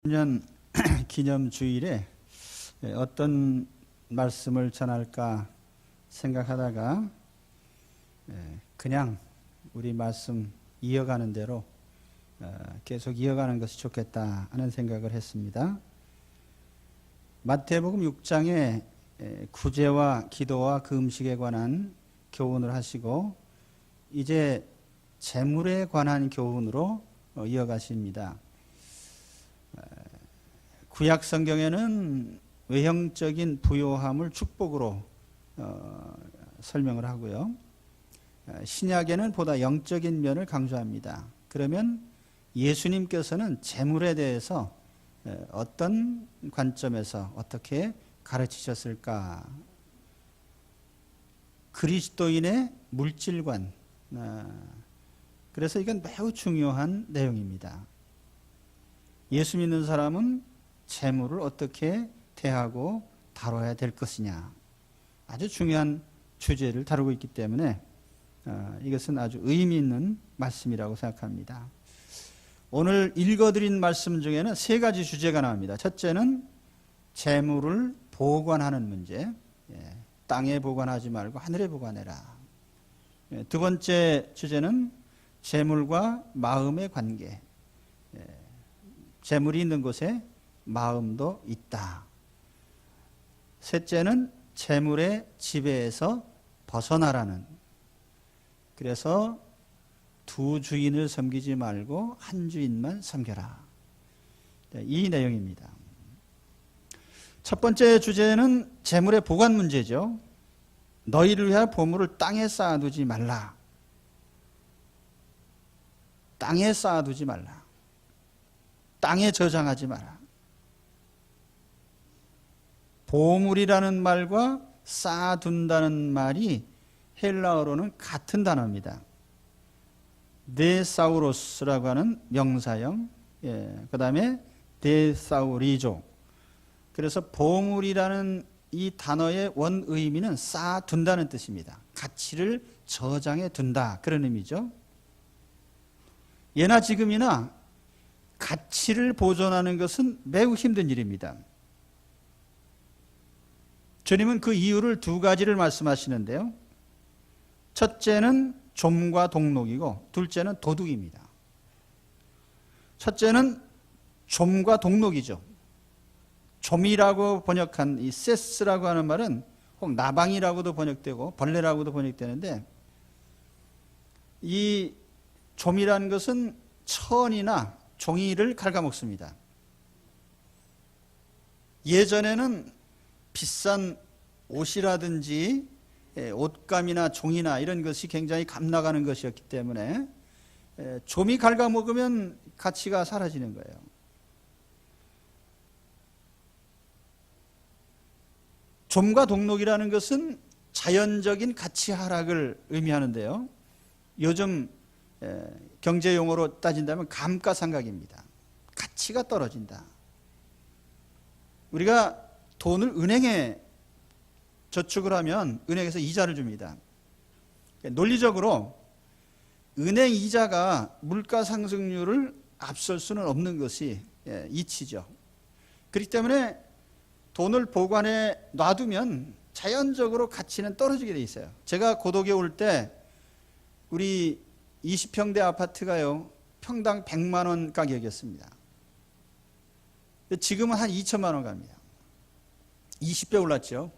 년 기념주일에 어떤 말씀을 전할까 생각하다가 그냥 우리 말씀 이어가는 대로 계속 이어가는 것이 좋겠다 하는 생각을 했습니다. 마태복음 6장에 구제와 기도와 그 음식에 관한 교훈을 하시고 이제 재물에 관한 교훈으로 이어가십니다. 구약 성경에는 외형적인 부요함을 축복으로 설명을 하고요. 신약에는 보다 영적인 면을 강조합니다. 그러면 예수님께서는 재물에 대해서 어떤 관점에서 어떻게 가르치셨을까? 그리스도인의 물질관. 그래서 이건 매우 중요한 내용입니다. 예수 믿는 사람은 재물을 어떻게 대하고 다뤄야 될 것이냐, 아주 중요한 주제를 다루고 있기 때문에 이것은 아주 의미 있는 말씀이라고 생각합니다. 오늘 읽어드린 말씀 중에는 세 가지 주제가 나옵니다. 첫째는 재물을 보관하는 문제, 땅에 보관하지 말고 하늘에 보관해라. 두 번째 주제는 재물과 마음의 관계, 재물이 있는 곳에 마음도 있다. 셋째는 재물의 지배에서 벗어나라는, 그래서 두 주인을 섬기지 말고 한 주인만 섬겨라. 이 내용입니다. 첫 번째 주제는 재물의 보관 문제죠. 너희를 위하여 보물을 땅에 쌓아두지 말라. 땅에 쌓아두지 말라. 땅에 저장하지 마라. 보물이라는 말과 쌓아둔다는 말이 헬라어로는 같은 단어입니다. 데사우로스라고 하는 명사형, 그 다음에 데사우리조. 그래서 보물이라는 이 단어의 원 의미는 쌓아둔다는 뜻입니다. 가치를 저장해 둔다, 그런 의미죠. 예나 지금이나 가치를 보존하는 것은 매우 힘든 일입니다. 주님은 그 이유를 두 가지를 말씀하시는데요. 첫째는 좀과 동록이고 둘째는 도둑입니다. 첫째는 좀과 동록이죠. 좀이라고 번역한 이 세스라고 하는 말은 혹 나방이라고도 번역되고 벌레라고도 번역되는데, 이 좀이라는 것은 천이나 종이를 갉아먹습니다. 예전에는 비싼 옷이라든지 옷감이나 종이나 이런 것이 굉장히 값나가는 것이었기 때문에 좀이 갉아먹으면 가치가 사라지는 거예요. 좀과 동록이라는 것은 자연적인 가치 하락을 의미하는데요. 요즘 경제 용어로 따진다면 감가상각입니다. 가치가 떨어진다. 우리가 돈을 은행에 저축을 하면 은행에서 이자를 줍니다. 논리적으로 은행 이자가 물가 상승률을 앞설 수는 없는 것이 이치죠. 그렇기 때문에 돈을 보관해 놔두면 자연적으로 가치는 떨어지게 돼 있어요. 제가 고독에 올 때 우리 20평대 아파트가요, 평당 100만 원 가격이었습니다. 지금은 한 2천만 원 갑니다. 20배 올랐죠.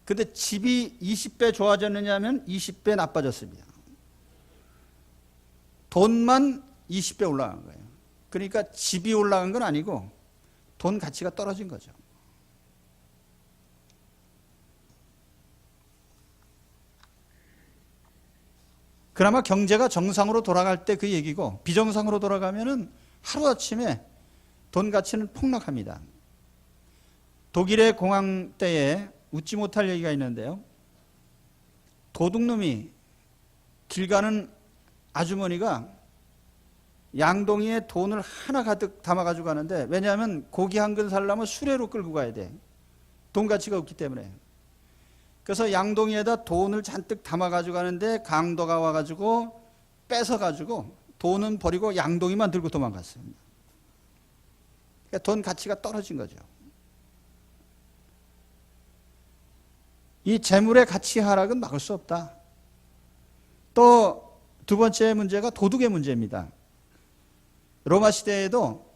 근데 집이 20배 좋아졌느냐 하면 20배 나빠졌습니다. 돈만 20배 올라간 거예요. 그러니까 집이 올라간 건 아니고 돈 가치가 떨어진 거죠. 그나마 경제가 정상으로 돌아갈 때 그 얘기고, 비정상으로 돌아가면은 하루아침에 돈 가치는 폭락합니다. 독일의 공황 때에 웃지 못할 얘기가 있는데요. 도둑놈이, 길 가는 아주머니가 양동이에 돈을 하나 가득 담아가지고 가는데, 왜냐하면 고기 한 근 살려면 수레로 끌고 가야 돼. 돈 가치가 없기 때문에. 그래서 양동이에다 돈을 잔뜩 담아가지고 가는데 강도가 와가지고 뺏어가지고 돈은 버리고 양동이만 들고 도망갔습니다. 그러니까 돈 가치가 떨어진 거죠. 이 재물의 가치 하락은 막을 수 없다. 또 두 번째 문제가 도둑의 문제입니다. 로마 시대에도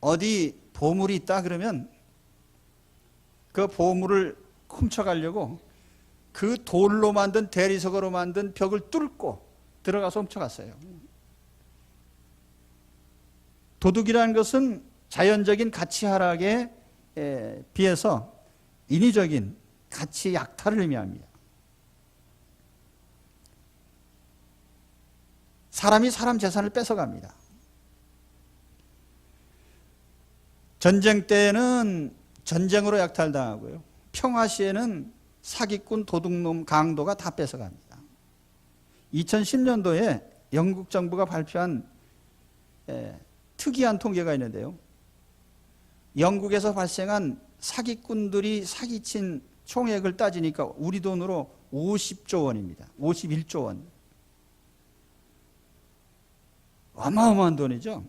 어디 보물이 있다 그러면 그 보물을 훔쳐가려고 그 돌로 만든 대리석으로 만든 벽을 뚫고 들어가서 훔쳐갔어요. 도둑이라는 것은 자연적인 가치 하락에 비해서 인위적인 가치 약탈을 의미합니다. 사람이 사람 재산을 뺏어갑니다. 전쟁 때에는 전쟁으로 약탈당하고요. 평화 시에는 사기꾼, 도둑놈, 강도가 다 뺏어갑니다. 2010년도에 영국 정부가 발표한 특이한 통계가 있는데요. 영국에서 발생한 사기꾼들이 사기친 총액을 따지니까 우리 돈으로 50조 원입니다. 51조 원. 어마어마한 돈이죠.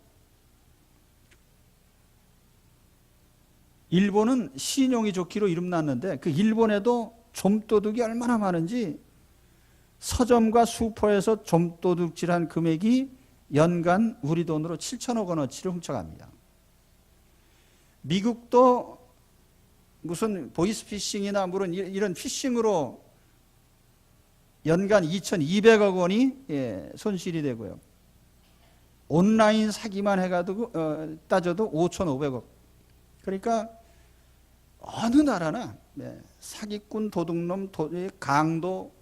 일본은 신용이 좋기로 이름났는데 그 일본에도 좀도둑이 얼마나 많은지 서점과 슈퍼에서 좀도둑질한 금액이 연간 우리 돈으로 7천억 원어치를 훔쳐갑니다. 미국도 무슨 보이스피싱이나 이런 피싱으로 연간 2,200억 원이 손실이 되고요. 온라인 사기만 해가지고 따져도 5,500억. 그러니까 어느 나라나 사기꾼, 도둑놈, 강도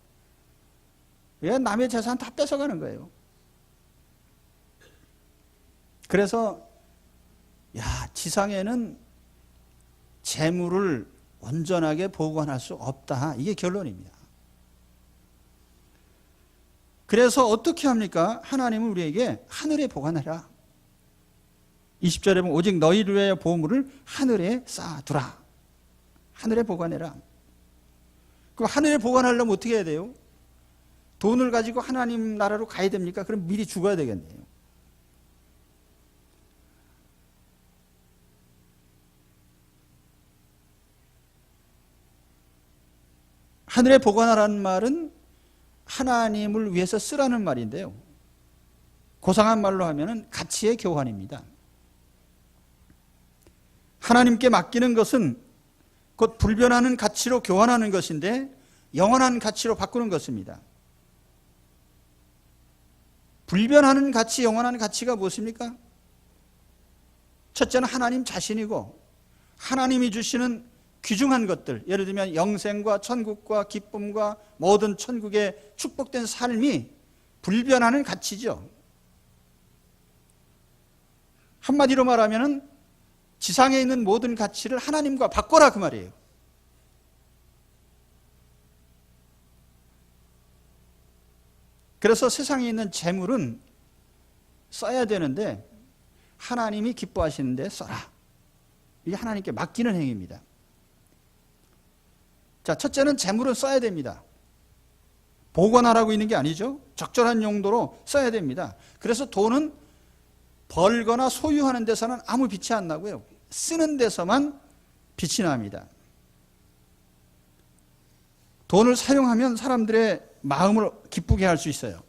남의 재산 다 뺏어가는 거예요. 그래서 지상에는 재물을 온전하게 보관할 수 없다. 이게 결론입니다. 그래서 어떻게 합니까? 하나님은 우리에게 하늘에 보관하라. 20절에 보면 오직 너희를 위하여 보물을 하늘에 쌓아두라. 하늘에 보관해라. 그럼 하늘에 보관하려면 어떻게 해야 돼요? 돈을 가지고 하나님 나라로 가야 됩니까? 그럼 미리 죽어야 되겠네요. 하늘에 보관하라는 말은 하나님을 위해서 쓰라는 말인데요. 고상한 말로 하면은 가치의 교환입니다. 하나님께 맡기는 것은 곧 불변하는 가치로 교환하는 것인데 영원한 가치로 바꾸는 것입니다. 불변하는 가치, 영원한 가치가 무엇입니까? 첫째는 하나님 자신이고 하나님이 주시는 귀중한 것들, 예를 들면 영생과 천국과 기쁨과 모든 천국의 축복된 삶이 불변하는 가치죠. 한마디로 말하면 지상에 있는 모든 가치를 하나님과 바꿔라 그 말이에요. 그래서 세상에 있는 재물은 써야 되는데 하나님이 기뻐하시는데 써라. 이게 하나님께 맡기는 행위입니다. 자, 첫째는 재물은 써야 됩니다. 보관하라고 있는 게 아니죠. 적절한 용도로 써야 됩니다. 그래서 돈은 벌거나 소유하는 데서는 아무 빛이 안 나고요. 쓰는 데서만 빛이 납니다. 돈을 사용하면 사람들의 마음을 기쁘게 할 수 있어요.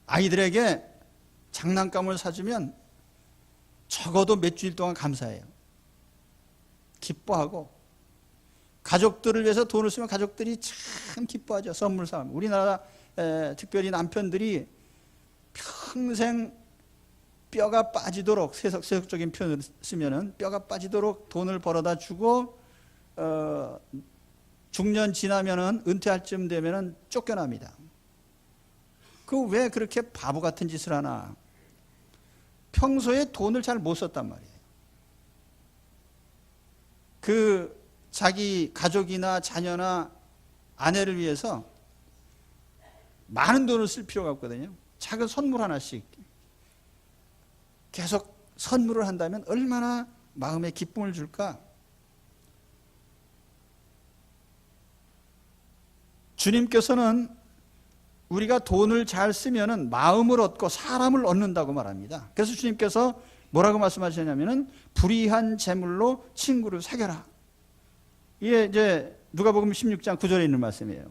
아이들에게 장난감을 사주면 적어도 몇 주일 동안 감사해요. 기뻐하고 가족들을 위해서 돈을 쓰면 가족들이 참 기뻐하죠. 선물 사면. 우리나라 특별히 남편들이 평생 뼈가 빠지도록 세속적인 표현을 쓰면은 뼈가 빠지도록 돈을 벌어다 주고 중년 지나면은 은퇴할 쯤 되면은 쫓겨납니다. 그 왜 그렇게 바보 같은 짓을 하나? 평소에 돈을 잘 못 썼단 말이에요. 그 자기 가족이나 자녀나 아내를 위해서 많은 돈을 쓸 필요가 없거든요. 작은 선물 하나씩 계속 선물을 한다면 얼마나 마음에 기쁨을 줄까? 주님께서는 우리가 돈을 잘 쓰면은 마음을 얻고 사람을 얻는다고 말합니다. 그래서 주님께서 뭐라고 말씀하셨냐면은 불의한 재물로 친구를 사겨라. 이게 이제 누가복음 16장 9절에 있는 말씀이에요.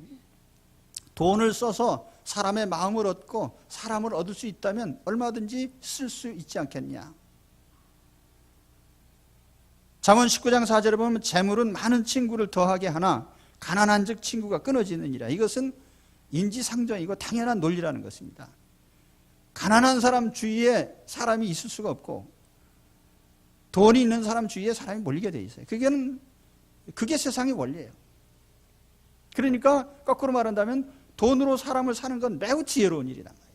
돈을 써서 사람의 마음을 얻고 사람을 얻을 수 있다면 얼마든지 쓸 수 있지 않겠냐. 잠언 19장 4절에 보면 재물은 많은 친구를 더하게 하나 가난한 즉 친구가 끊어지느니라. 이것은 인지상정이고 당연한 논리라는 것입니다. 가난한 사람 주위에 사람이 있을 수가 없고 돈이 있는 사람 주위에 사람이 몰리게 돼 있어요. 그게 세상의 원리예요. 그러니까 거꾸로 말한다면 돈으로 사람을 사는 건 매우 지혜로운 일이란 말이에요.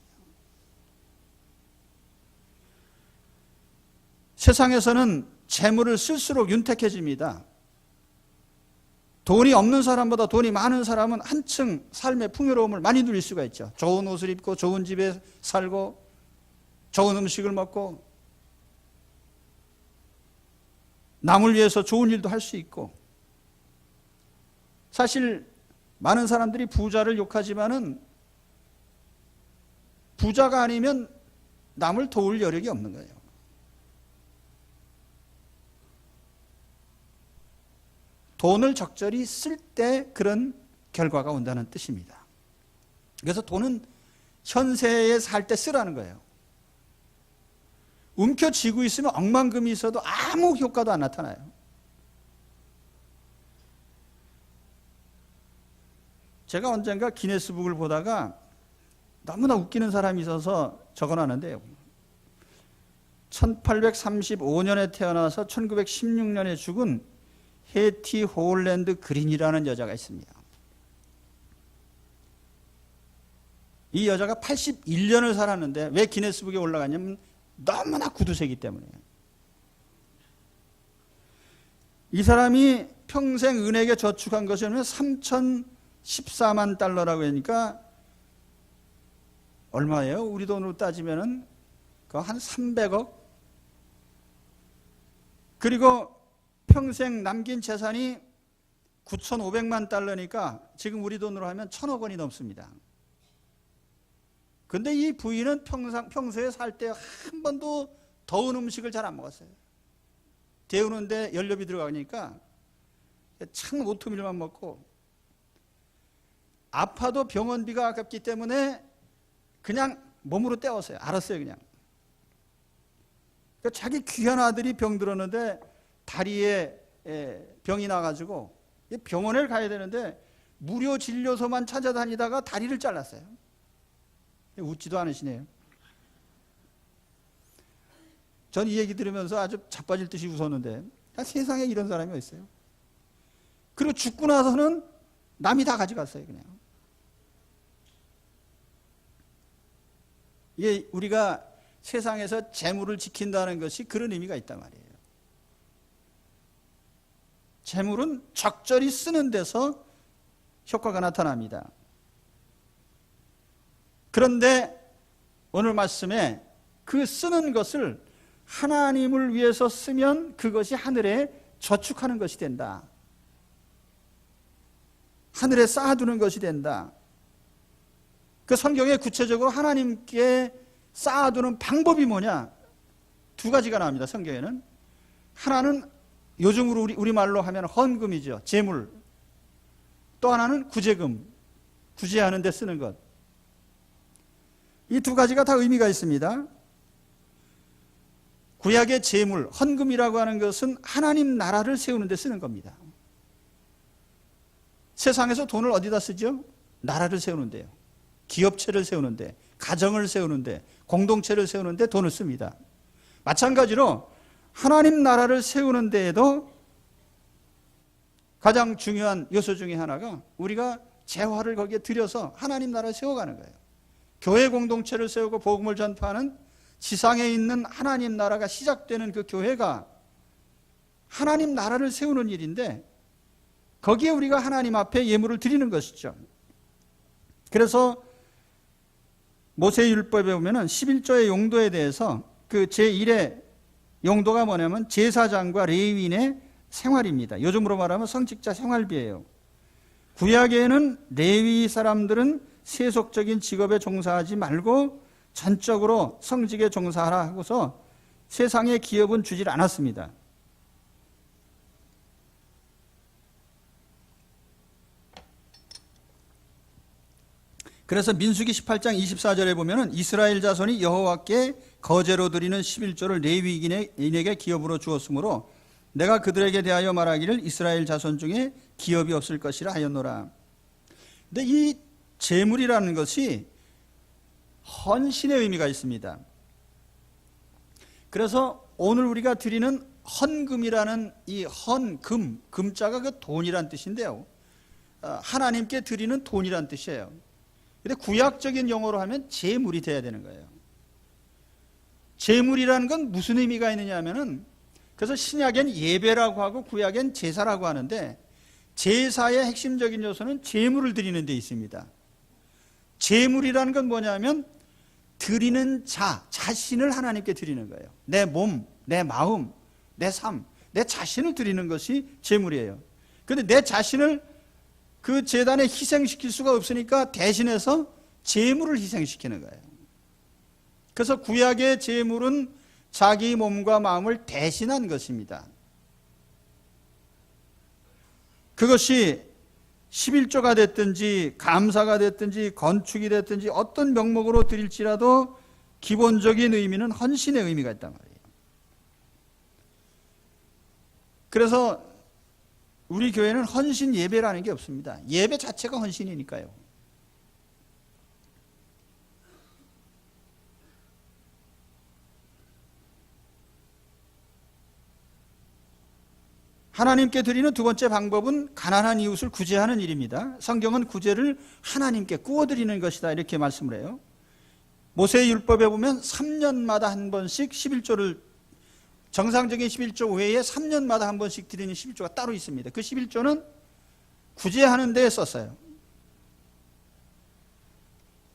세상에서는 재물을 쓸수록 윤택해집니다. 돈이 없는 사람보다 돈이 많은 사람은 한층 삶의 풍요로움을 많이 누릴 수가 있죠. 좋은 옷을 입고 좋은 집에 살고 좋은 음식을 먹고 남을 위해서 좋은 일도 할 수 있고. 사실 많은 사람들이 부자를 욕하지만은 부자가 아니면 남을 도울 여력이 없는 거예요. 돈을 적절히 쓸 때 그런 결과가 온다는 뜻입니다. 그래서 돈은 현세에 살 때 쓰라는 거예요. 움켜쥐고 있으면 억만금이 있어도 아무 효과도 안 나타나요. 제가 언젠가 기네스북을 보다가 너무나 웃기는 사람이 있어서 적어놨는데요. 1835년에 태어나서 1916년에 죽은 해티 홀랜드 그린이라는 여자가 있습니다. 이 여자가 81년을 살았는데 왜 기네스북에 올라갔냐면 너무나 구두쇠이기 때문이에요. 이 사람이 평생 은행에 저축한 것이 3,014만 달러라고 하니까 얼마예요? 우리 돈으로 따지면은 한 300억? 그리고 평생 남긴 재산이 9,500만 달러니까 지금 우리 돈으로 하면 1,000억 원이 넘습니다. 근데 이 부인은 평소에 살 때 한 번도 더운 음식을 잘 안 먹었어요. 데우는데 연료비 들어가니까 찬 오트밀만 먹고 아파도 병원비가 아깝기 때문에 그냥 몸으로 때웠어요. 알았어요, 그냥. 그러니까 자기 귀한 아들이 병들었는데 다리에 병이 나가지고 병원을 가야 되는데 무료 진료소만 찾아다니다가 다리를 잘랐어요. 웃지도 않으시네요. 전 이 얘기 들으면서 아주 자빠질 듯이 웃었는데 세상에 이런 사람이 어디 있어요? 그리고 죽고 나서는 남이 다 가져갔어요, 그냥. 이게 우리가 세상에서 재물을 지킨다는 것이 그런 의미가 있단 말이에요. 재물은 적절히 쓰는 데서 효과가 나타납니다. 그런데 오늘 말씀에 그 쓰는 것을 하나님을 위해서 쓰면 그것이 하늘에 저축하는 것이 된다. 하늘에 쌓아두는 것이 된다. 그 성경에 구체적으로 하나님께 쌓아두는 방법이 뭐냐? 두 가지가 나옵니다. 성경에는. 하나는 요즘으로 우리말로 하면 헌금이죠. 재물. 또 하나는 구제금. 구제하는 데 쓰는 것. 이 두 가지가 다 의미가 있습니다. 구약의 재물, 헌금이라고 하는 것은 하나님 나라를 세우는 데 쓰는 겁니다. 세상에서 돈을 어디다 쓰죠? 나라를 세우는데요. 기업체를 세우는데, 가정을 세우는데, 공동체를 세우는데 돈을 씁니다. 마찬가지로 하나님 나라를 세우는 데에도 가장 중요한 요소 중에 하나가 우리가 재화를 거기에 들여서 하나님 나라를 세워가는 거예요. 교회 공동체를 세우고 복음을 전파하는 지상에 있는 하나님 나라가 시작되는 그 교회가 하나님 나라를 세우는 일인데 거기에 우리가 하나님 앞에 예물을 드리는 것이죠. 그래서 모세율법에 보면은 11조의 용도에 대해서 그 제1의 용도가 뭐냐면 제사장과 레위인의 생활입니다. 요즘으로 말하면 성직자 생활비예요. 구약에는 레위 사람들은 세속적인 직업에 종사하지 말고 전적으로 성직에 종사하라 하고서 세상에 기업은 주질 않았습니다. 그래서 민수기 18장 24절에 보면은 이스라엘 자손이 여호와께 거제로 드리는 11조를 레위인에게 기업으로 주었으므로 내가 그들에게 대하여 말하기를 이스라엘 자손 중에 기업이 없을 것이라 하였노라. 근데 이 제물이라는 것이 헌신의 의미가 있습니다. 그래서 오늘 우리가 드리는 헌금이라는 이 헌금, 금자가 그 돈이란 뜻인데요. 하나님께 드리는 돈이란 뜻이에요. 근데 구약적인 용어로 하면 제물이 돼야 되는 거예요. 제물이라는 건 무슨 의미가 있느냐 하면은, 그래서 신약엔 예배라고 하고 구약엔 제사라고 하는데, 제사의 핵심적인 요소는 제물을 드리는 데 있습니다. 제물이라는 건 뭐냐면 드리는 자신을 하나님께 드리는 거예요. 내 몸, 내 마음, 내 삶, 내 자신을 드리는 것이 제물이에요. 그런데 내 자신을 그 제단에 희생시킬 수가 없으니까 대신해서 제물을 희생시키는 거예요. 그래서 구약의 제물은 자기 몸과 마음을 대신한 것입니다. 그것이 11조가 됐든지 감사가 됐든지 건축이 됐든지 어떤 명목으로 드릴지라도 기본적인 의미는 헌신의 의미가 있단 말이에요. 그래서 우리 교회는 헌신 예배라는 게 없습니다. 예배 자체가 헌신이니까요. 하나님께 드리는 두 번째 방법은 가난한 이웃을 구제하는 일입니다. 성경은 구제를 하나님께 구워드리는 것이다 이렇게 말씀을 해요. 모세의 율법에 보면 3년마다 한 번씩 11조를, 정상적인 11조 외에 3년마다 한 번씩 드리는 11조가 따로 있습니다. 그 11조는 구제하는 데에 썼어요.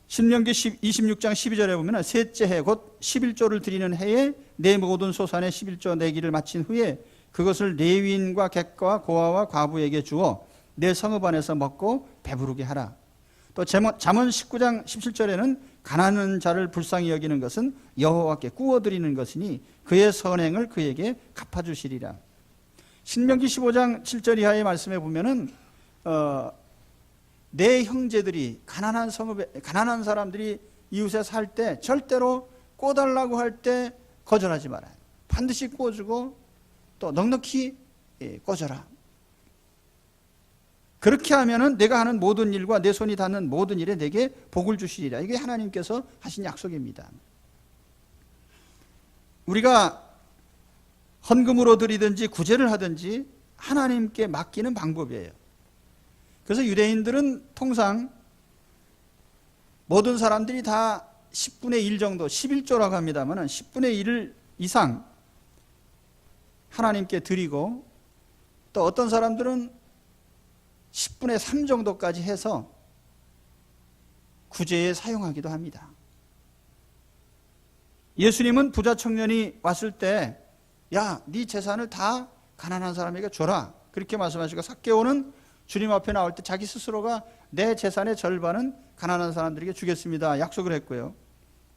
신명기 26장 12절에 보면 셋째 해 곧 11조를 드리는 해에 내 모든 소산의 11조 내기를 마친 후에 그것을 레위인과 객과 고아와 과부에게 주어 내 성읍 안에서 먹고 배부르게 하라. 또 잠언 19장 17절에는 가난한 자를 불쌍히 여기는 것은 여호와께 구워드리는 것이니 그의 선행을 그에게 갚아주시리라. 신명기 15장 7절 이하의 말씀에 보면은 내 형제들이 가난한 성읍에, 가난한 사람들이 이웃에 살 때 절대로 꿔달라고 할 때 거절하지 말아요. 반드시 구워주고 또 넉넉히 꿔줘라. 그렇게 하면은 내가 하는 모든 일과 내 손이 닿는 모든 일에 내게 복을 주시리라. 이게 하나님께서 하신 약속입니다. 우리가 헌금으로 드리든지 구제를 하든지 하나님께 맡기는 방법이에요. 그래서 유대인들은 통상 모든 사람들이 다 10분의 1 정도, 11조라고 합니다만 10분의 1 이상 하나님께 드리고, 또 어떤 사람들은 10분의 3 정도까지 해서 구제에 사용하기도 합니다. 예수님은 부자 청년이 왔을 때 야, 네 재산을 다 가난한 사람에게 줘라 그렇게 말씀하시고, 삭개오는 주님 앞에 나올 때 자기 스스로가 내 재산의 절반은 가난한 사람들에게 주겠습니다 약속을 했고요.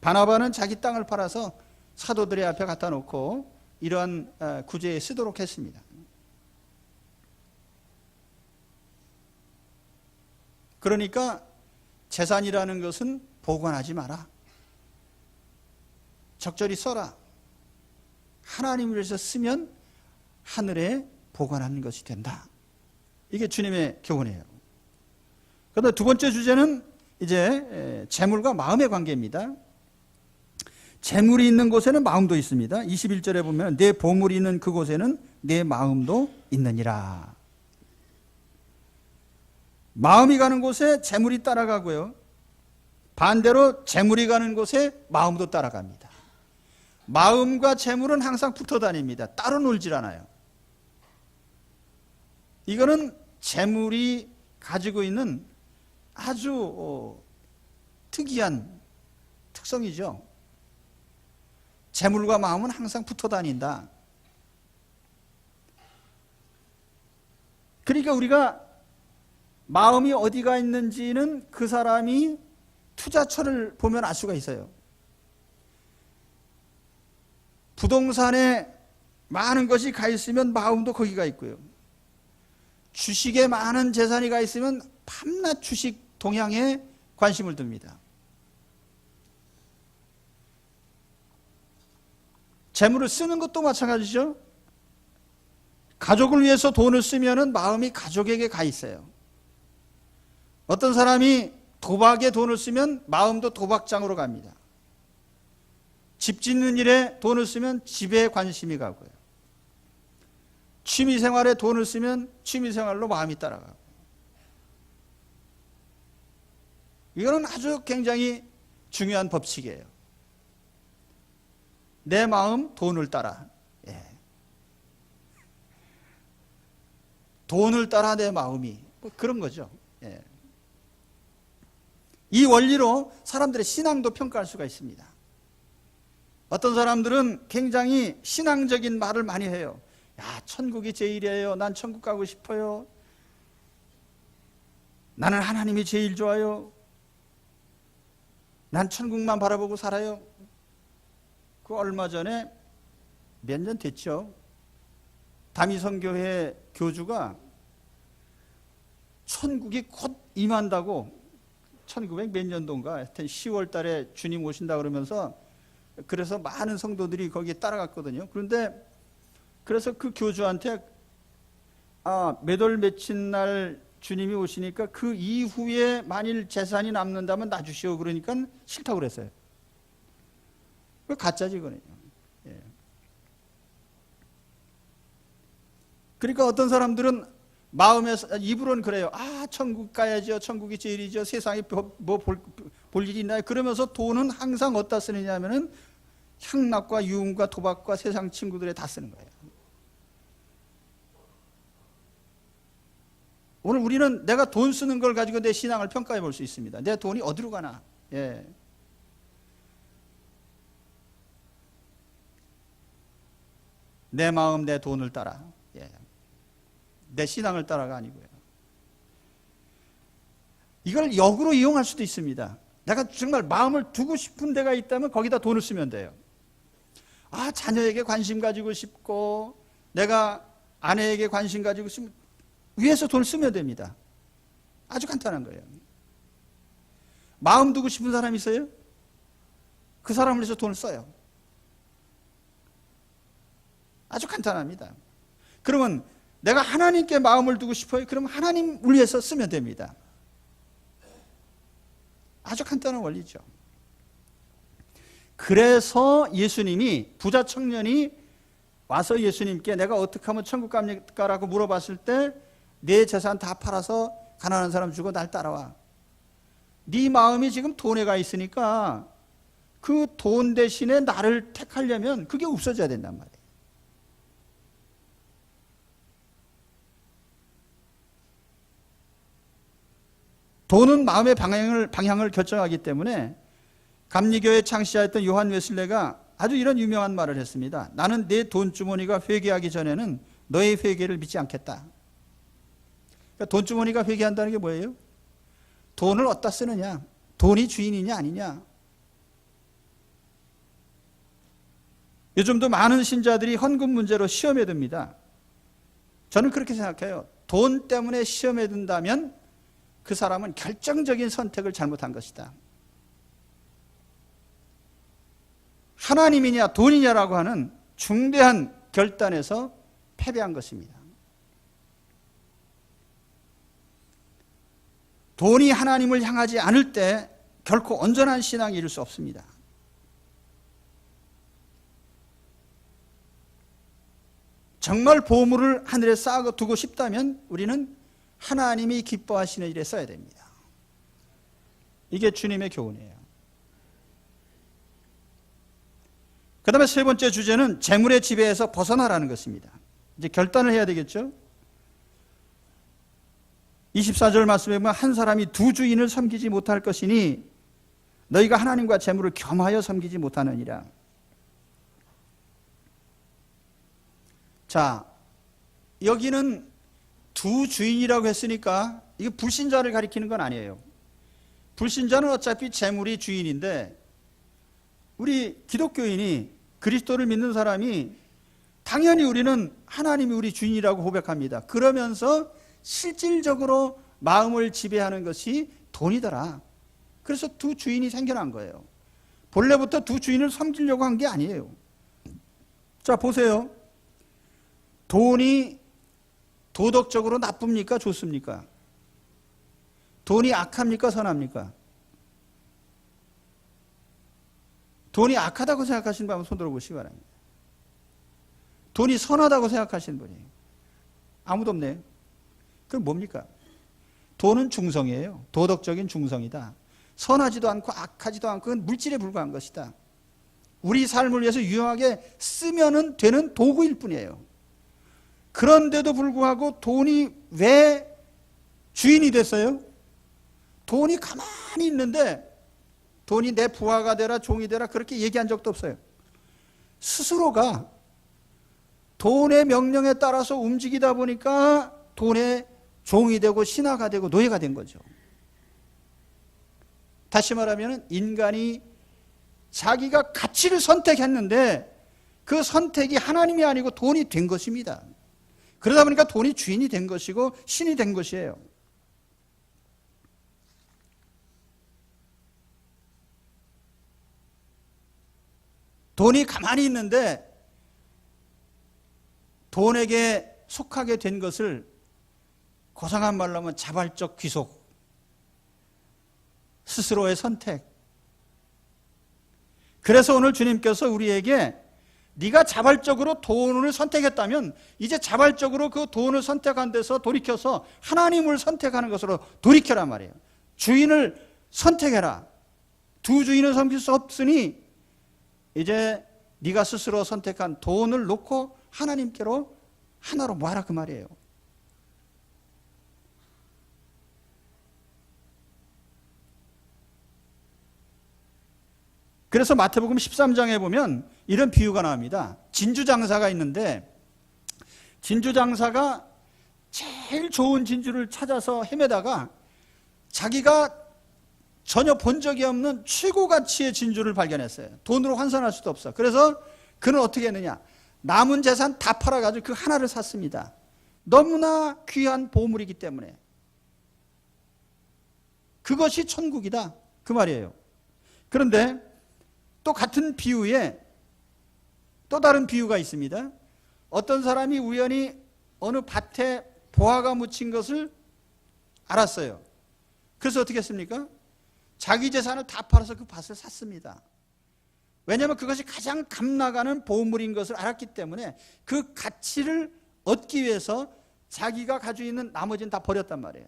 바나바는 자기 땅을 팔아서 사도들의 앞에 갖다 놓고 이러한 구제에 쓰도록 했습니다. 그러니까 재산이라는 것은 보관하지 마라. 적절히 써라. 하나님을 위해서 쓰면 하늘에 보관하는 것이 된다. 이게 주님의 교훈이에요. 그런데 두 번째 주제는 이제 재물과 마음의 관계입니다. 재물이 있는 곳에는 마음도 있습니다. 21절에 보면 내 보물이 있는 그곳에는 내 마음도 있느니라. 마음이 가는 곳에 재물이 따라가고요. 반대로 재물이 가는 곳에 마음도 따라갑니다. 마음과 재물은 항상 붙어 다닙니다. 따로 놀질 않아요. 이거는 재물이 가지고 있는 아주 특이한 특성이죠. 재물과 마음은 항상 붙어 다닌다. 그러니까 우리가 마음이 어디가 있는지는 그 사람이 투자처를 보면 알 수가 있어요. 부동산에 많은 것이 가 있으면 마음도 거기가 있고요. 주식에 많은 재산이 가 있으면 밤낮 주식 동향에 관심을 둡니다. 재물을 쓰는 것도 마찬가지죠. 가족을 위해서 돈을 쓰면은 마음이 가족에게 가 있어요. 어떤 사람이 도박에 돈을 쓰면 마음도 도박장으로 갑니다. 집 짓는 일에 돈을 쓰면 집에 관심이 가고요. 취미생활에 돈을 쓰면 취미생활로 마음이 따라가고. 이거는 아주 굉장히 중요한 법칙이에요. 내 마음 돈을 따라. 예. 돈을 따라 내 마음이 뭐 그런 거죠. 예. 이 원리로 사람들의 신앙도 평가할 수가 있습니다. 어떤 사람들은 굉장히 신앙적인 말을 많이 해요. 야, 천국이 제일이에요. 난 천국 가고 싶어요. 나는 하나님이 제일 좋아요. 난 천국만 바라보고 살아요. 그 얼마 전에 몇 년 됐죠. 다미성교회 교주가 천국이 곧 임한다고 1900 몇 년도인가 하여튼 10월 달에 주님 오신다 그러면서 그래서 많은 성도들이 거기에 따라갔거든요. 그런데 그래서 그 교주한테 몇 월 며칠 날 주님이 오시니까 그 이후에 만일 재산이 남는다면 놔주시오. 그러니까 싫다고 그랬어요. 그 가짜지거든요. 예. 그러니까 어떤 사람들은 마음에서 입으로는 그래요. 천국 가야죠. 천국이 제일이죠. 세상에 뭐 볼 일이 있나요? 그러면서 돈은 항상 어디다 쓰느냐 하면은 향락과 유흥과 도박과 세상 친구들에 다 쓰는 거예요. 오늘 우리는 내가 돈 쓰는 걸 가지고 내 신앙을 평가해 볼 수 있습니다. 내 돈이 어디로 가나. 예. 내 마음 내 돈을 따라. 예. 내 신앙을 따라가 아니고요. 이걸 역으로 이용할 수도 있습니다. 내가 정말 마음을 두고 싶은 데가 있다면 거기다 돈을 쓰면 돼요. 자녀에게 관심 가지고 싶고 내가 아내에게 관심 가지고 싶으면 위에서 돈을 쓰면 됩니다. 아주 간단한 거예요. 마음 두고 싶은 사람이 있어요? 그 사람을 위해서 돈을 써요. 아주 간단합니다. 그러면 내가 하나님께 마음을 두고 싶어요? 그럼 하나님을 위해서 쓰면 됩니다. 아주 간단한 원리죠. 그래서 예수님이 부자 청년이 와서 예수님께 내가 어떻게 하면 천국 갑니까라고 물어봤을 때 내 재산 다 팔아서 가난한 사람 주고 날 따라와. 네 마음이 지금 돈에 가 있으니까 그 돈 대신에 나를 택하려면 그게 없어져야 된단 말이에요. 돈은 마음의 방향을 결정하기 때문에 감리교회 창시자였던 요한 웨슬레가 아주 이런 유명한 말을 했습니다. 나는 내 돈 주머니가 회개하기 전에는 너의 회개를 믿지 않겠다. 그러니까 돈 주머니가 회개한다는 게 뭐예요? 돈을 어디다 쓰느냐? 돈이 주인이냐 아니냐? 요즘도 많은 신자들이 헌금 문제로 시험에 듭니다. 저는 그렇게 생각해요. 돈 때문에 시험에 든다면 그 사람은 결정적인 선택을 잘못한 것이다. 하나님이냐 돈이냐라고 하는 중대한 결단에서 패배한 것입니다. 돈이 하나님을 향하지 않을 때 결코 온전한 신앙이 이룰 수 없습니다. 정말 보물을 하늘에 쌓아두고 싶다면 우리는 하나님이 기뻐하시는 일에 써야 됩니다. 이게 주님의 교훈이에요. 그 다음에 세 번째 주제는 재물의 지배에서 벗어나라는 것입니다. 이제 결단을 해야 되겠죠. 24절 말씀에 보면 한 사람이 두 주인을 섬기지 못할 것이니 너희가 하나님과 재물을 겸하여 섬기지 못하느니라. 자, 여기는 두 주인이라고 했으니까 이게 불신자를 가리키는 건 아니에요. 불신자는 어차피 재물이 주인인데 우리 기독교인이 그리스도를 믿는 사람이 당연히 우리는 하나님이 우리 주인이라고 고백합니다. 그러면서 실질적으로 마음을 지배하는 것이 돈이더라. 그래서 두 주인이 생겨난 거예요. 본래부터 두 주인을 섬기려고 한 게 아니에요. 자, 보세요. 돈이 도덕적으로 나쁩니까? 좋습니까? 돈이 악합니까? 선합니까? 돈이 악하다고 생각하시는 분 한번 손 들어보시기 바랍니다. 돈이 선하다고 생각하시는 분이 아무도 없네요. 그럼 뭡니까? 돈은 중성이에요. 도덕적인 중성이다. 선하지도 않고 악하지도 않고 그건 물질에 불과한 것이다. 우리 삶을 위해서 유용하게 쓰면 되는 도구일 뿐이에요. 그런데도 불구하고 돈이 왜 주인이 됐어요? 돈이 가만히 있는데 돈이 내 부하가 되라 종이 되라 그렇게 얘기한 적도 없어요. 스스로가 돈의 명령에 따라서 움직이다 보니까 돈의 종이 되고 신하가 되고 노예가 된 거죠. 다시 말하면 인간이 자기가 가치를 선택했는데 그 선택이 하나님이 아니고 돈이 된 것입니다. 그러다 보니까 돈이 주인이 된 것이고 신이 된 것이에요. 돈이 가만히 있는데 돈에게 속하게 된 것을 고상한 말로 하면 자발적 귀속, 스스로의 선택. 그래서 오늘 주님께서 우리에게 네가 자발적으로 돈을 선택했다면 이제 자발적으로 그 돈을 선택한 데서 돌이켜서 하나님을 선택하는 것으로 돌이켜란 말이에요. 주인을 선택해라. 두 주인을 섬길 수 없으니 이제 네가 스스로 선택한 돈을 놓고 하나님께로 하나로 모아라 그 말이에요. 그래서 마태복음 13장에 보면 이런 비유가 나옵니다. 진주장사가 있는데 진주장사가 제일 좋은 진주를 찾아서 헤매다가 자기가 전혀 본 적이 없는 최고 가치의 진주를 발견했어요. 돈으로 환산할 수도 없어. 그래서 그는 어떻게 했느냐? 남은 재산 다 팔아가지고 그 하나를 샀습니다. 너무나 귀한 보물이기 때문에. 그것이 천국이다. 그 말이에요. 그런데 또 같은 비유에 또 다른 비유가 있습니다. 어떤 사람이 우연히 어느 밭에 보화가 묻힌 것을 알았어요. 그래서 어떻게 했습니까? 자기 재산을 다 팔아서 그 밭을 샀습니다. 왜냐하면 그것이 가장 값나가는 보물인 것을 알았기 때문에 그 가치를 얻기 위해서 자기가 가지고 있는 나머지는 다 버렸단 말이에요.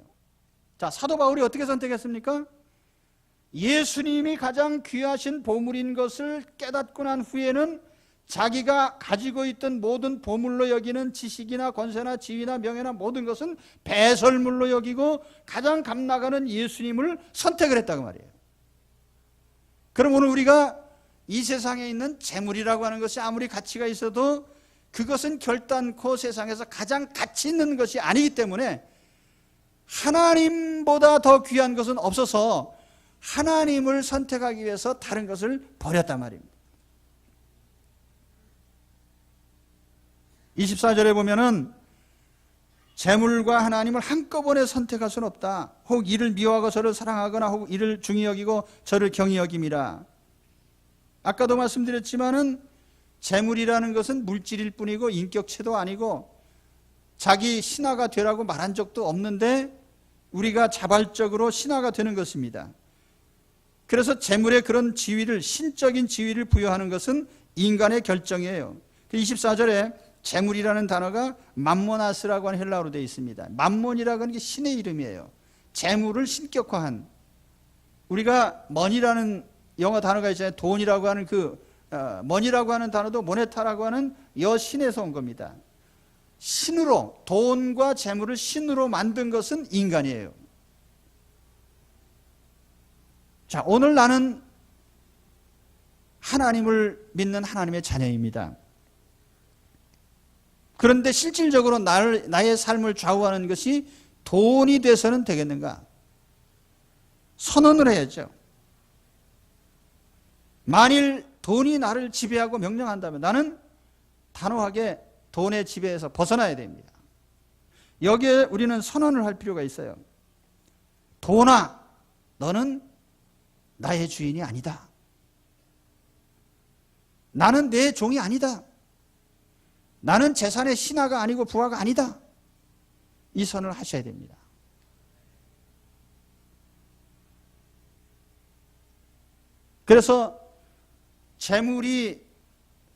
자, 사도 바울이 어떻게 선택했습니까? 예수님이 가장 귀하신 보물인 것을 깨닫고 난 후에는 자기가 가지고 있던 모든 보물로 여기는 지식이나 권세나 지위나 명예나 모든 것은 배설물로 여기고 가장 값나가는 예수님을 선택을 했다고 말이에요. 그럼 오늘 우리가 이 세상에 있는 재물이라고 하는 것이 아무리 가치가 있어도 그것은 결단코 세상에서 가장 가치 있는 것이 아니기 때문에 하나님보다 더 귀한 것은 없어서 하나님을 선택하기 위해서 다른 것을 버렸단 말입니다. 24절에 보면은 재물과 하나님을 한꺼번에 선택할 수는 없다. 혹 이를 미워하고 저를 사랑하거나 혹 이를 중히 여기고 저를 경히 여김이라. 아까도 말씀드렸지만은 재물이라는 것은 물질일 뿐이고 인격체도 아니고 자기 신하가 되라고 말한 적도 없는데 우리가 자발적으로 신하가 되는 것입니다. 그래서 재물의 그런 지위를, 신적인 지위를 부여하는 것은 인간의 결정이에요. 24절에 재물이라는 단어가 맘모나스라고 하는 헬라어로 되어 있습니다. 맘몬이라고 하는 게 신의 이름이에요. 재물을 신격화한. 우리가 머니라는 영어 단어가 있잖아요. 돈이라고 하는 머니라고 하는 단어도 모네타라고 하는 여신에서 온 겁니다. 신으로, 돈과 재물을 신으로 만든 것은 인간이에요. 자, 오늘 나는 하나님을 믿는 하나님의 자녀입니다. 그런데 실질적으로 나의 삶을 좌우하는 것이 돈이 돼서는 되겠는가? 선언을 해야죠. 만일 돈이 나를 지배하고 명령한다면 나는 단호하게 돈의 지배에서 벗어나야 됩니다. 여기에 우리는 선언을 할 필요가 있어요. 돈아, 너는 나의 주인이 아니다. 나는 내 종이 아니다. 나는 재산의 신하가 아니고 부하가 아니다. 이 선을 하셔야 됩니다. 그래서 재물이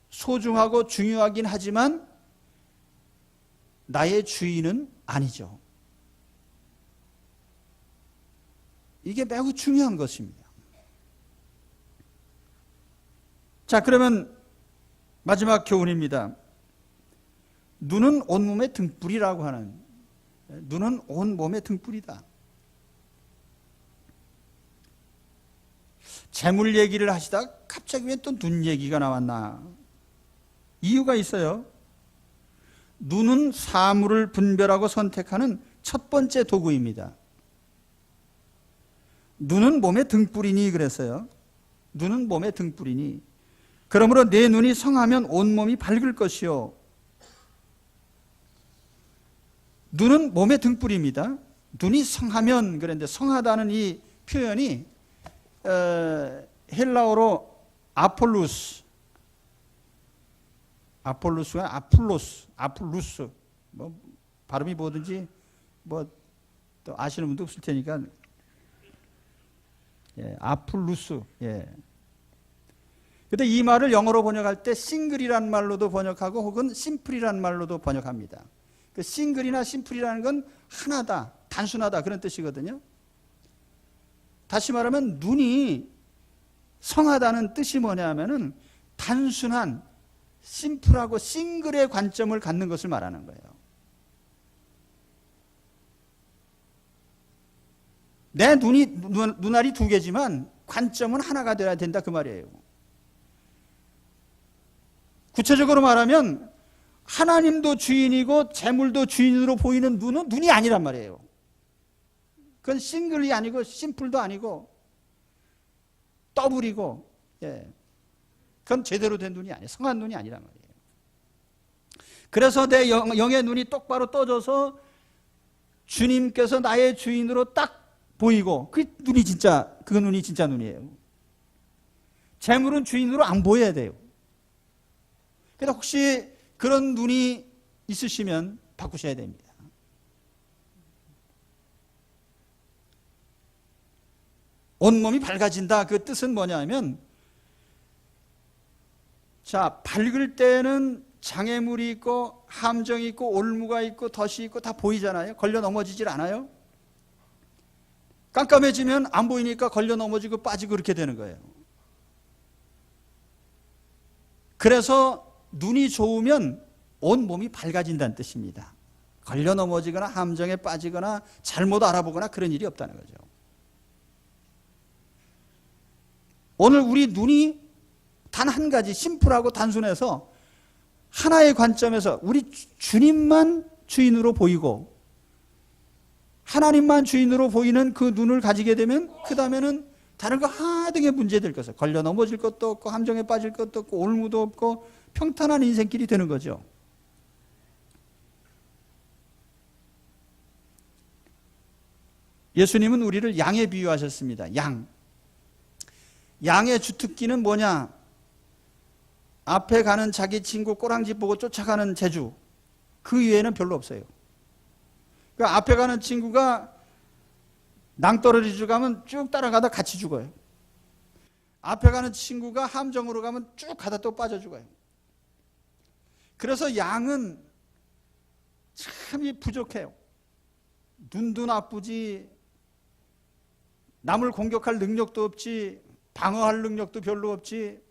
소중하고 중요하긴 하지만 나의 주인은 아니죠. 이게 매우 중요한 것입니다. 자, 그러면 마지막 교훈입니다. 눈은 온몸의 등불이라고 하는, 눈은 온몸의 등불이다. 재물 얘기를 하시다가 갑자기 왜 또 눈 얘기가 나왔나? 이유가 있어요. 눈은 사물을 분별하고 선택하는 첫 번째 도구입니다. 눈은 몸의 등불이니 그랬어요. 눈은 몸의 등불이니. 그러므로 내 눈이 성하면 온몸이 밝을 것이요. 눈은 몸의 등불입니다. 눈이 성하면 그랬는데 성하다는 이 표현이 헬라어로 아폴루스가 아플루스 뭐 발음이 뭐든지 뭐 또 아시는 분도 없을 테니까 아플루스. 근데 이 말을 영어로 번역할 때 싱글이란 말로도 번역하고 혹은 심플이란 말로도 번역합니다. 그 싱글이나 심플이라는 건 하나다, 단순하다 그런 뜻이거든요. 다시 말하면 눈이 성하다는 뜻이 뭐냐면은 단순한 심플하고 싱글의 관점을 갖는 것을 말하는 거예요. 내 눈알이 두 개지만 관점은 하나가 되어야 된다 그 말이에요. 구체적으로 말하면 하나님도 주인이고 재물도 주인으로 보이는 눈은 눈이 아니란 말이에요. 그건 싱글이 아니고 심플도 아니고 더블이고, 그건 제대로 된 눈이 아니에요. 성한 눈이 아니란 말이에요. 그래서 내 영의 눈이 똑바로 떠져서 주님께서 나의 주인으로 딱 보이고 그 눈이 진짜 눈이에요. 재물은 주인으로 안 보여야 돼요. 그래서 혹시 그런 눈이 있으시면 바꾸셔야 됩니다. 온몸이 밝아진다. 그 뜻은 뭐냐면, 자, 밝을 때는 장애물이 있고 함정이 있고 올무가 있고 덫이 있고 다 보이잖아요. 걸려 넘어지질 않아요. 깜깜해지면 안 보이니까 걸려 넘어지고 빠지고 그렇게 되는 거예요. 그래서 눈이 좋으면 온몸이 밝아진다는 뜻입니다. 걸려 넘어지거나 함정에 빠지거나 잘못 알아보거나 그런 일이 없다는 거죠. 오늘 우리 눈이 단 한 가지 심플하고 단순해서 하나의 관점에서 우리 주님만 주인으로 보이고 하나님만 주인으로 보이는 그 눈을 가지게 되면 그 다음에는 다른 거 하등의 문제될 것을 걸려 넘어질 것도 없고 함정에 빠질 것도 없고 올무도 없고 평탄한 인생길이 되는 거죠. 예수님은 우리를 양에 비유하셨습니다. 양의 주특기는 뭐냐? 앞에 가는 자기 친구 꼬랑지 보고 쫓아가는 재주, 그 이외에는 별로 없어요. 그러니까 앞에 가는 친구가 낭떠러지 가면 쭉 따라가다 같이 죽어요. 앞에 가는 친구가 함정으로 가면 쭉 가다 또 빠져 죽어요. 그래서 양은 참 부족해요. 눈도 나쁘지, 남을 공격할 능력도 없지, 방어할 능력도 별로 없지.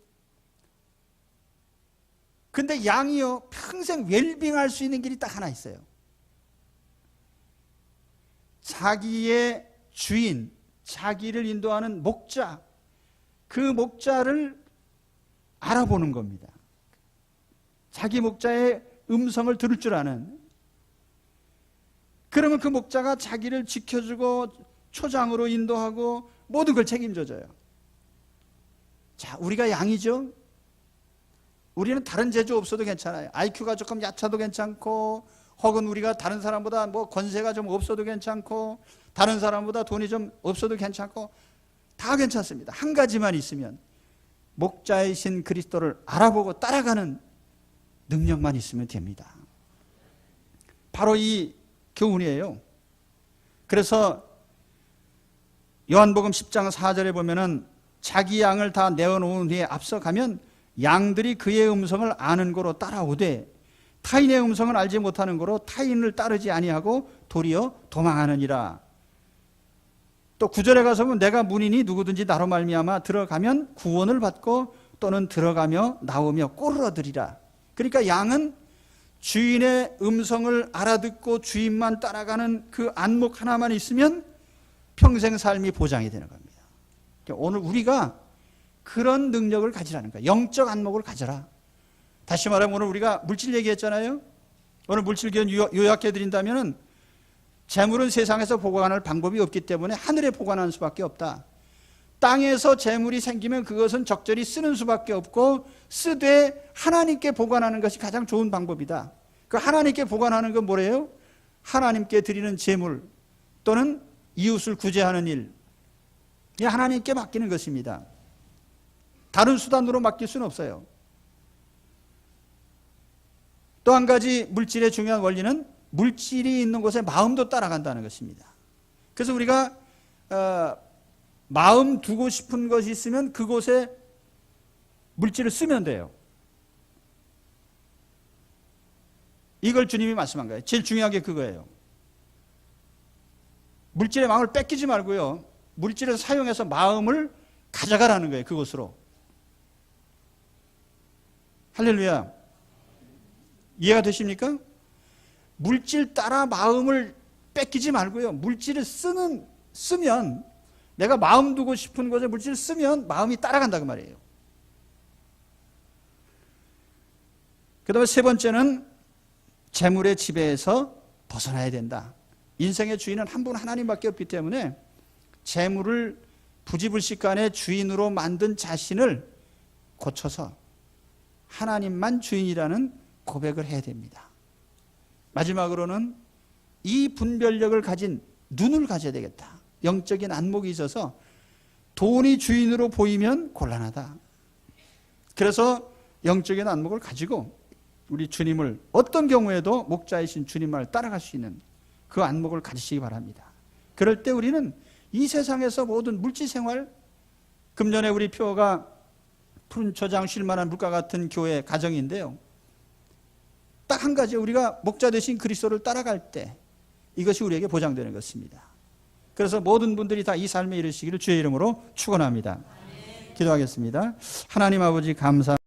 근데 양이요, 평생 웰빙할 수 있는 길이 딱 하나 있어요. 자기의 주인, 자기를 인도하는 목자, 그 목자를 알아보는 겁니다. 자기 목자의 음성을 들을 줄 아는. 그러면 그 목자가 자기를 지켜주고 초장으로 인도하고 모든 걸 책임져줘요. 자, 우리가 양이죠? 우리는 다른 재주 없어도 괜찮아요. IQ가 조금 얕아도 괜찮고, 혹은 우리가 다른 사람보다 뭐 권세가 좀 없어도 괜찮고, 다른 사람보다 돈이 좀 없어도 괜찮고, 다 괜찮습니다. 한 가지만 있으면 목자이신 그리스도를 알아보고 따라가는 능력만 있으면 됩니다. 바로 이 교훈이에요. 그래서 요한복음 10장 4절에 보면은 자기 양을 다 내어놓은 후에 앞서가면 양들이 그의 음성을 아는 거로 따라오되 타인의 음성을 알지 못하는 거로 타인을 따르지 아니하고 도리어 도망하느니라. 또 9절에 가서 보면 내가 문이니 누구든지 나로 말미암아 들어가면 구원을 받고 또는 들어가며 나오며 꼴을 얻으리라. 그러니까 양은 주인의 음성을 알아듣고 주인만 따라가는 그 안목 하나만 있으면 평생 삶이 보장이 되는 겁니다. 오늘 우리가 그런 능력을 가지라는 거예요. 영적 안목을 가져라. 다시 말하면 오늘 우리가 물질 얘기했잖아요. 오늘 물질 기원 요약해 드린다면 재물은 세상에서 보관할 방법이 없기 때문에 하늘에 보관하는 수밖에 없다. 땅에서 재물이 생기면 그것은 적절히 쓰는 수밖에 없고 쓰되 하나님께 보관하는 것이 가장 좋은 방법이다. 그 하나님께 보관하는 건 뭐래요? 하나님께 드리는 재물 또는 이웃을 구제하는 일, 하나님께 맡기는 것입니다. 다른 수단으로 맡길 수는 없어요. 또 한 가지 물질의 중요한 원리는 물질이 있는 곳에 마음도 따라간다는 것입니다. 그래서 우리가 마음 두고 싶은 것이 있으면 그곳에 물질을 쓰면 돼요. 이걸 주님이 말씀한 거예요. 제일 중요한 게 그거예요. 물질의 마음을 뺏기지 말고요. 물질을 사용해서 마음을 가져가라는 거예요. 그곳으로. 할렐루야. 이해가 되십니까? 물질 따라 마음을 뺏기지 말고요. 물질을 쓰면 내가 마음 두고 싶은 곳에 물질을 쓰면 마음이 따라간다 그 말이에요. 그 다음에 세 번째는 재물의 지배에서 벗어나야 된다. 인생의 주인은 한 분 하나님밖에 없기 때문에 재물을 부지불식간에 주인으로 만든 자신을 고쳐서 하나님만 주인이라는 고백을 해야 됩니다. 마지막으로는 이 분별력을 가진 눈을 가져야 되겠다. 영적인 안목이 있어서 돈이 주인으로 보이면 곤란하다. 그래서 영적인 안목을 가지고 우리 주님을 어떤 경우에도 목자이신 주님을 따라갈 수 있는 그 안목을 가지시기 바랍니다. 그럴 때 우리는 이 세상에서 모든 물질생활, 금년에 우리 표가 푸른 초장 쉴만한 물가 같은 교회 가정인데요. 딱 한 가지, 우리가 목자 되신 그리스도를 따라갈 때 이것이 우리에게 보장되는 것입니다. 그래서 모든 분들이 다 이 삶에 이르시기를 주의 이름으로 축원합니다. 기도하겠습니다. 하나님 아버지 감사합니다.